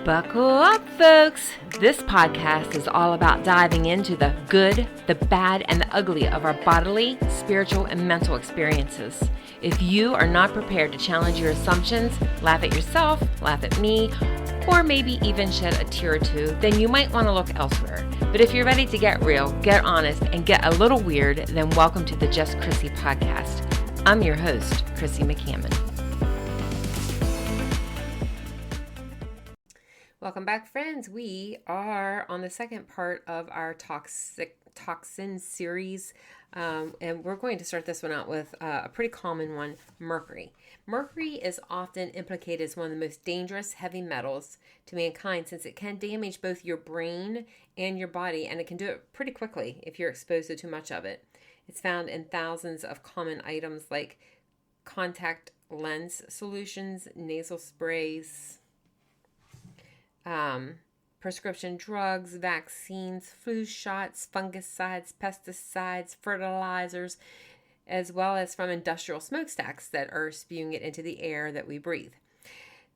Buckle up, folks. This podcast is all about diving into the good, the bad, and the ugly of our bodily, spiritual, and mental experiences. If you are not prepared to challenge your assumptions, laugh at yourself, laugh at me, or maybe even shed a tear or two, then you might want to look elsewhere. But if you're ready to get real, get honest, and get a little weird, then welcome to the Just Chrissy podcast. I'm your host, Chrissy McCammon. Welcome back, friends. We are on the second part of our Toxins series, and we're going to start this one out with a pretty common one, Mercury. Mercury is often implicated as one of the most dangerous heavy metals to mankind since it can damage both your brain and your body, and it can do it pretty quickly if you're exposed to too much of it. It's found in thousands of common items like contact lens solutions, nasal sprays, prescription drugs, vaccines, flu shots, fungicides, pesticides, fertilizers, as well as from industrial smokestacks that are spewing it into the air that we breathe.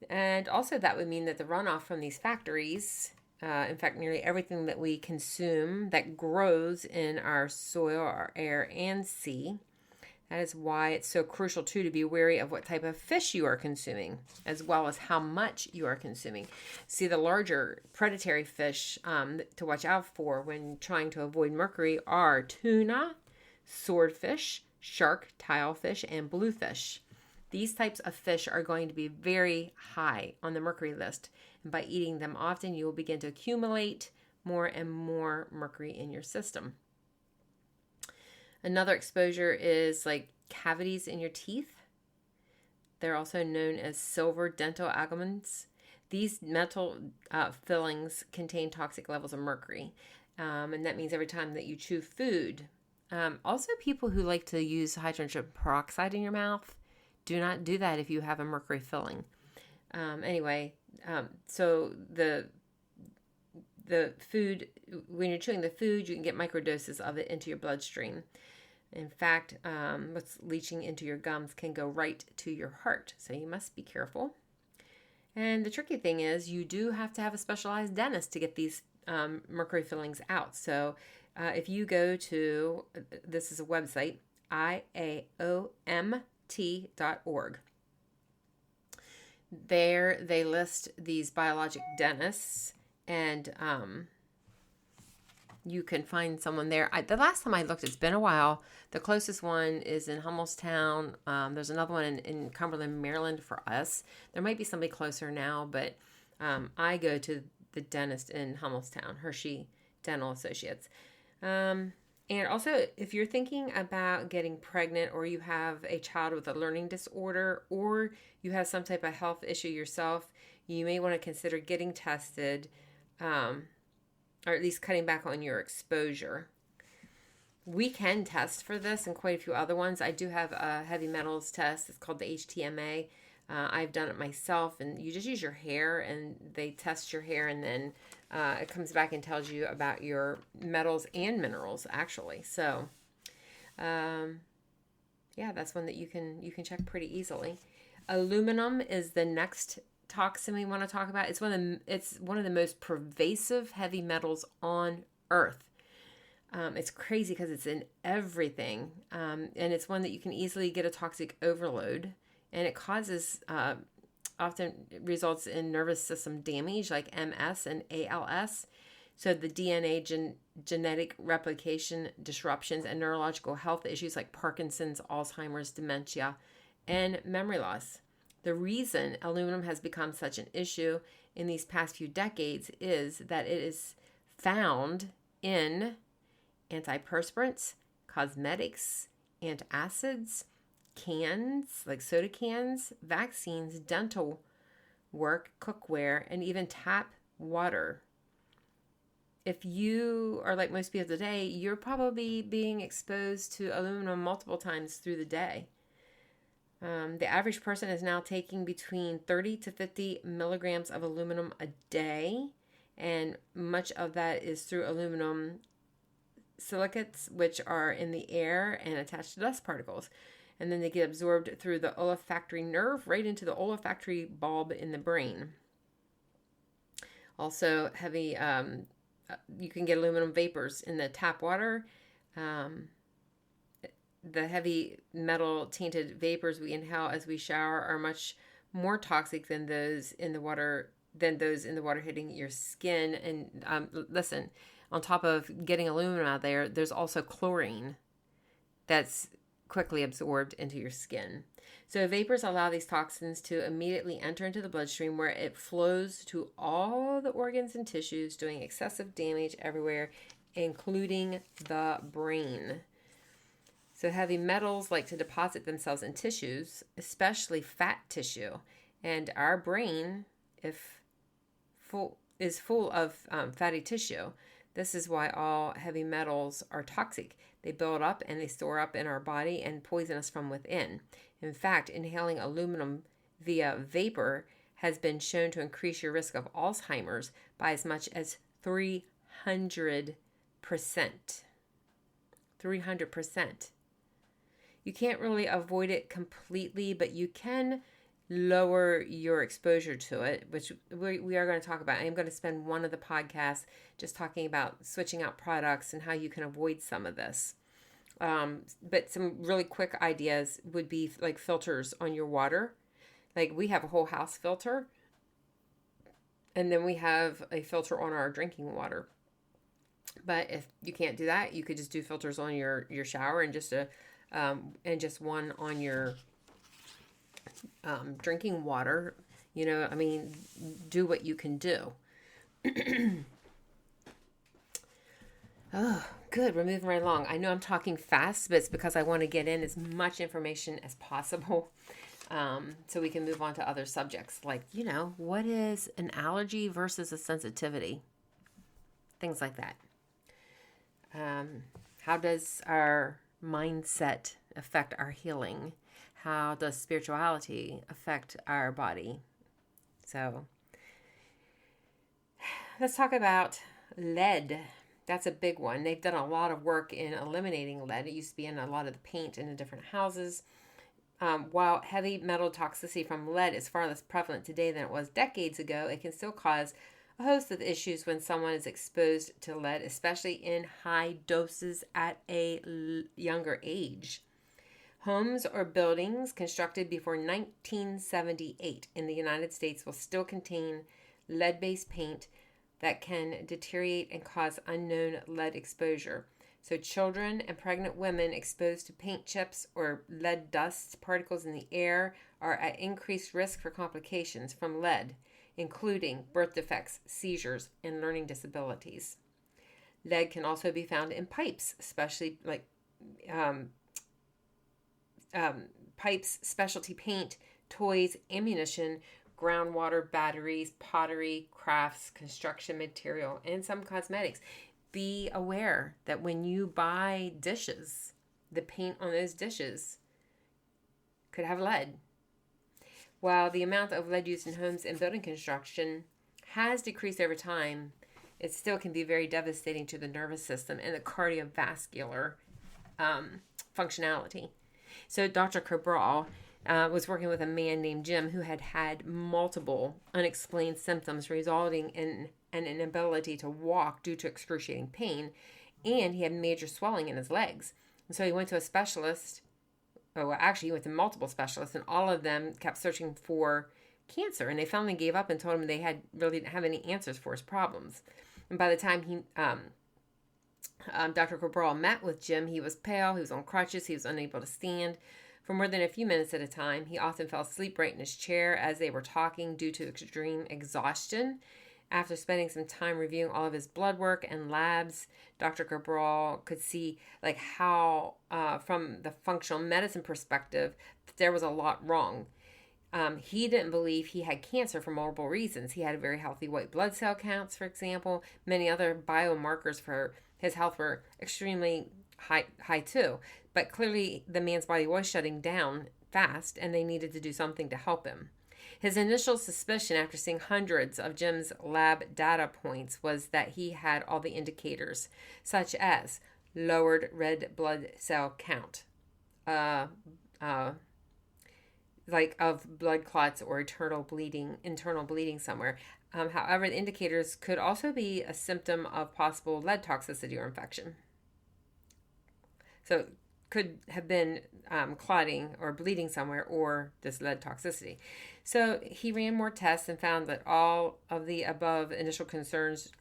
And also that would mean that the runoff from these factories, in fact, nearly everything that we consume that grows in our soil, our air, and sea. That is why it's so crucial, too, to be wary of what type of fish you are consuming, as well as how much you are consuming. See, the larger predatory fish to watch out for when trying to avoid mercury are tuna, swordfish, shark, tilefish, and bluefish. These types of fish are going to be very high on the mercury list, and by eating them often, you will begin to accumulate more and more mercury in your system. Another exposure is like cavities in your teeth. They're also known as silver dental amalgams. These metal fillings contain toxic levels of mercury, and that means every time that you chew food. Also, people who like to use hydrogen peroxide in your mouth, do not do that if you have a mercury filling. So the food, when you're chewing the food, you can get microdoses of it into your bloodstream. In fact, what's leaching into your gums can go right to your heart, so you must be careful. And the tricky thing is you do have to have a specialized dentist to get these mercury fillings out. So if you go to, this is a website, IAOMT.org. There they list these biologic dentists, and you can find someone there. The last time I looked, it's been a while. The closest one is in Hummelstown. There's another one in Cumberland, Maryland for us. There might be somebody closer now, but I go to the dentist in Hummelstown, Hershey Dental Associates. And also, if you're thinking about getting pregnant, or you have a child with a learning disorder, or you have some type of health issue yourself, you may want to consider getting tested, or at least cutting back on your exposure. We can test for this and quite a few other ones. I do have a heavy metals test. It's called the HTMA. I've done it myself, and you just use your hair, and they test your hair, and then it comes back and tells you about your metals and minerals, actually. So, that's one that you can check pretty easily. Aluminum is the next toxin we want to talk about. It's one of the most pervasive heavy metals on Earth. It's crazy because it's in everything, and it's one that you can easily get a toxic overload, and it causes often results in nervous system damage like MS and ALS. So the DNA genetic replication disruptions and neurological health issues like Parkinson's, Alzheimer's, dementia, and memory loss. The reason aluminum has become such an issue in these past few decades is that it is found in antiperspirants, cosmetics, antacids, cans, like soda cans, vaccines, dental work, cookware, and even tap water. If you are like most people today, you're probably being exposed to aluminum multiple times through the day. The average person is now taking between 30 to 50 milligrams of aluminum a day, and much of that is through aluminum silicates, which are in the air and attached to dust particles. And then they get absorbed through the olfactory nerve right into the olfactory bulb in the brain. Also, you can get aluminum vapors in the tap water. Um, the heavy metal tainted vapors we inhale as we shower are much more toxic than those in the water hitting your skin. And listen, on top of getting aluminum out there, there's also chlorine that's quickly absorbed into your skin. So vapors allow these toxins to immediately enter into the bloodstream, where it flows to all the organs and tissues, doing excessive damage everywhere, including the brain. So heavy metals like to deposit themselves in tissues, especially fat tissue. And our brain, is full of fatty tissue. This is why all heavy metals are toxic. They build up and they store up in our body and poison us from within. In fact, inhaling aluminum via vapor has been shown to increase your risk of Alzheimer's by as much as 300%. 300%. You can't really avoid it completely, but you can lower your exposure to it, which we are going to talk about. I am going to spend one of the podcasts just talking about switching out products and how you can avoid some of this. But some really quick ideas would be like filters on your water. Like we have a whole house filter, and then we have a filter on our drinking water. But if you can't do that, you could just do filters on your shower and just one on your drinking water. Do what you can do. Oh, good. We're moving right along. I know I'm talking fast, but it's because I want to get in as much information as possible, so we can move on to other subjects like, what is an allergy versus a sensitivity? Things like that. How does our mindset affect our healing? How does spirituality affect our body? So let's talk about lead. That's a big one. They've done a lot of work in eliminating lead. It used to be in a lot of the paint in the different houses. While heavy metal toxicity from lead is far less prevalent today than it was decades ago, it can still cause a host of issues when someone is exposed to lead, especially in high doses at a younger age. Homes or buildings constructed before 1978 in the United States will still contain lead-based paint that can deteriorate and cause unknown lead exposure. So children and pregnant women exposed to paint chips or lead dust particles in the air are at increased risk for complications from lead, including birth defects, seizures, and learning disabilities. Lead can also be found in pipes, especially like pipes, specialty paint, toys, ammunition, groundwater, batteries, pottery, crafts, construction material, and some cosmetics. Be aware that when you buy dishes, the paint on those dishes could have lead. While the amount of lead used in homes and building construction has decreased over time, it still can be very devastating to the nervous system and the cardiovascular functionality. So Dr. Cabral was working with a man named Jim who had multiple unexplained symptoms resulting in an inability to walk due to excruciating pain, and he had major swelling in his legs. And so he went to a specialist. He went to multiple specialists, and all of them kept searching for cancer, and they finally gave up and told him they really didn't have any answers for his problems. And by the time Dr. Cabral met with Jim, he was pale, he was on crutches, he was unable to stand for more than a few minutes at a time. He often fell asleep right in his chair as they were talking due to extreme exhaustion. After spending some time reviewing all of his blood work and labs, Dr. Cabral could see how, from the functional medicine perspective, there was a lot wrong. He didn't believe he had cancer for multiple reasons. He had very healthy white blood cell counts, for example. Many other biomarkers for his health were extremely high too. But clearly the man's body was shutting down fast, and they needed to do something to help him. His initial suspicion after seeing hundreds of Jim's lab data points was that he had all the indicators, such as lowered red blood cell count, like of blood clots or internal bleeding somewhere. However, the indicators could also be a symptom of possible lead toxicity or infection. So could have been clotting or bleeding somewhere or this lead toxicity. So he ran more tests and found that all of the above initial concerns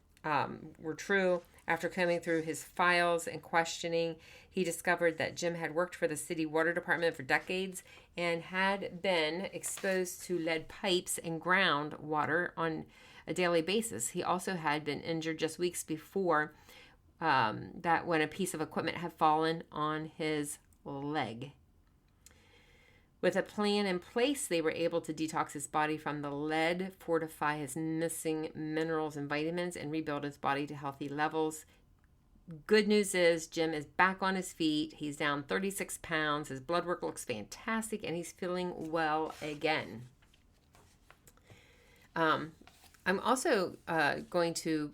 were true. After combing through his files and questioning, he discovered that Jim had worked for the city water department for decades and had been exposed to lead pipes and groundwater on a daily basis. He also had been injured just weeks before that when a piece of equipment had fallen on his leg. With a plan in place, they were able to detox his body from the lead, fortify his missing minerals and vitamins, and rebuild his body to healthy levels. Good news is Jim is back on his feet. He's down 36 pounds. His blood work looks fantastic, and he's feeling well again. I'm also going to,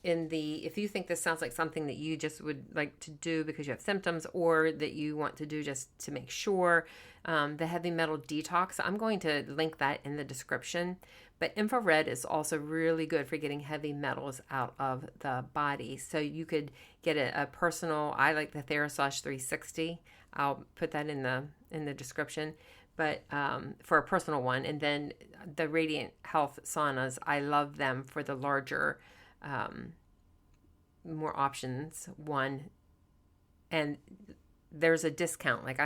if you think this sounds like something that you just would like to do because you have symptoms or that you want to do just to make sure, the heavy metal detox, I'm going to link that in the description. But infrared is also really good for getting heavy metals out of the body. So you could get a personal, I like the Therasage 360. I'll put that in the description. But for a personal one. And then the Radiant Health saunas, I love them for the larger, more options one. And there's a discount. Like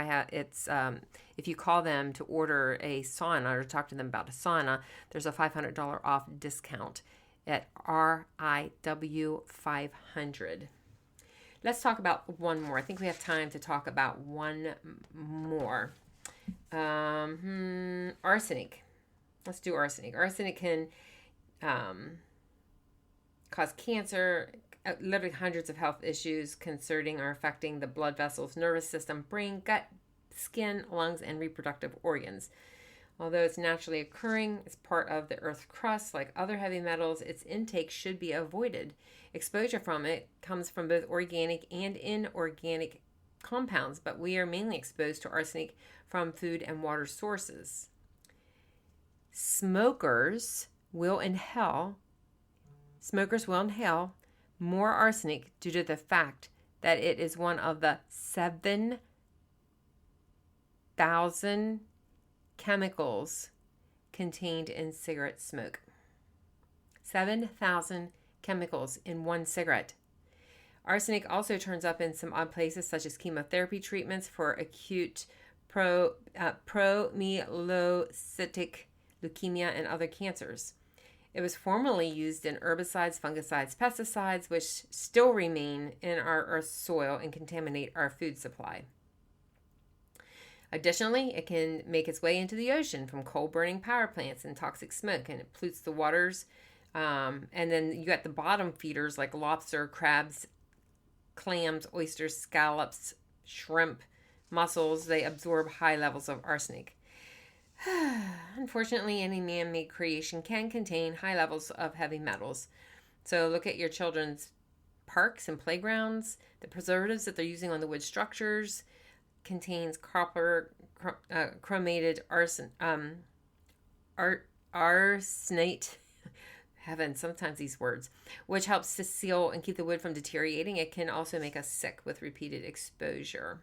if you call them to order a sauna or talk to them about a sauna, there's a $500 off discount at RIW 500. Let's talk about one more. I think we have time to talk about one more. Arsenic. Let's do arsenic. Arsenic can cause cancer, literally hundreds of health issues concerning or affecting the blood vessels, nervous system, brain, gut, skin, lungs, and reproductive organs. Although it's naturally occurring, it's part of the Earth's crust. Like other heavy metals, its intake should be avoided. Exposure from it comes from both organic and inorganic compounds, but we are mainly exposed to arsenic from food and water sources. Smokers will inhale more arsenic due to the fact that it is one of the 7,000 chemicals contained in cigarette smoke. 7,000 chemicals in one cigarette. Arsenic also turns up in some odd places, such as chemotherapy treatments for acute promyelocytic leukemia and other cancers. It was formerly used in herbicides, fungicides, pesticides, which still remain in our Earth's soil and contaminate our food supply. Additionally, it can make its way into the ocean from coal-burning power plants and toxic smoke, and it pollutes the waters. And then you got the bottom feeders like lobster, crabs, clams, oysters, scallops, shrimp, mussels. They absorb high levels of arsenic. Unfortunately, any man-made creation can contain high levels of heavy metals. So look at your children's parks and playgrounds. The preservatives that they're using on the wood structures contains copper, chromated arsenate. Heaven, sometimes these words, which helps to seal and keep the wood from deteriorating. It can also make us sick with repeated exposure.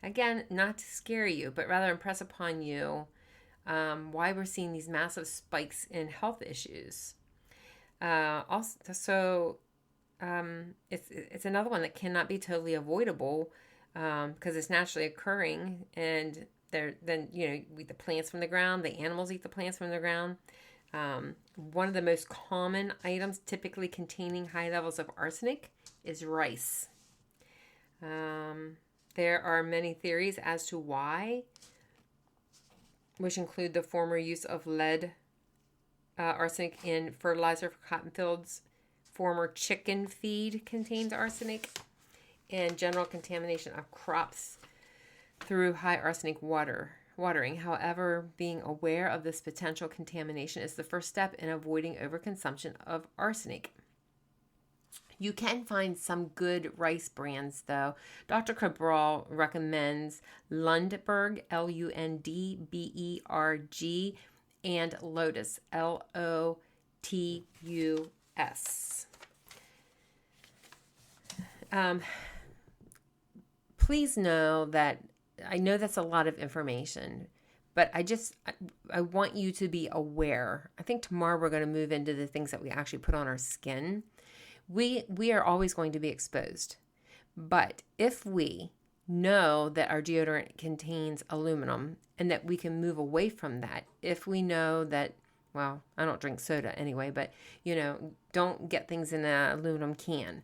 Again, not to scare you, but rather impress upon you why we're seeing these massive spikes in health issues. It's another one that cannot be totally avoidable because it's naturally occurring, and we eat the plants from the ground. The animals eat the plants from the ground. One of the most common items typically containing high levels of arsenic is rice. There are many theories as to why, which include the former use of lead, arsenic in fertilizer for cotton fields, former chicken feed contains arsenic, and general contamination of crops through high arsenic watering. However, being aware of this potential contamination is the first step in avoiding overconsumption of arsenic. You can find some good rice brands, though. Dr. Cabral recommends Lundberg, Lundberg, and Lotus, Lotus. Please know that I know that's a lot of information, but I want you to be aware. I think tomorrow we're going to move into the things that we actually put on our skin. We are always going to be exposed. But if we know that our deodorant contains aluminum and that we can move away from that, if we know that, well, I don't drink soda anyway, but, don't get things in an aluminum can.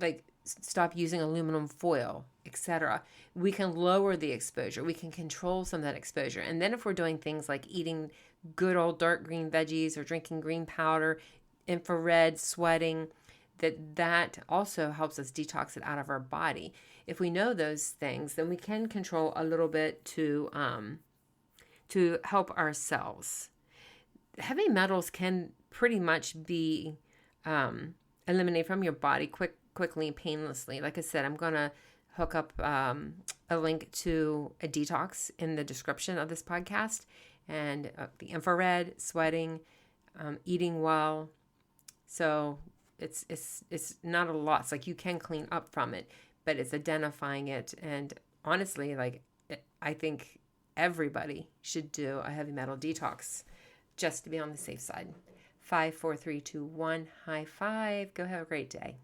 Like stop using aluminum foil, etc. We can lower the exposure. We can control some of that exposure. And then if we're doing things like eating good old dark green veggies or drinking green powder, infrared, sweating, that also helps us detox it out of our body. If we know those things, then we can control a little bit to help ourselves. Heavy metals can pretty much be eliminated from your body quickly and painlessly. Like I said, I'm going to hook up a link to a detox in the description of this podcast, and the infrared, sweating, eating well. So it's not a lot. It's like you can clean up from it, but it's identifying it. And honestly, I think everybody should do a heavy metal detox just to be on the safe side. 5, 4, 3, 2, 1. High five. Go have a great day.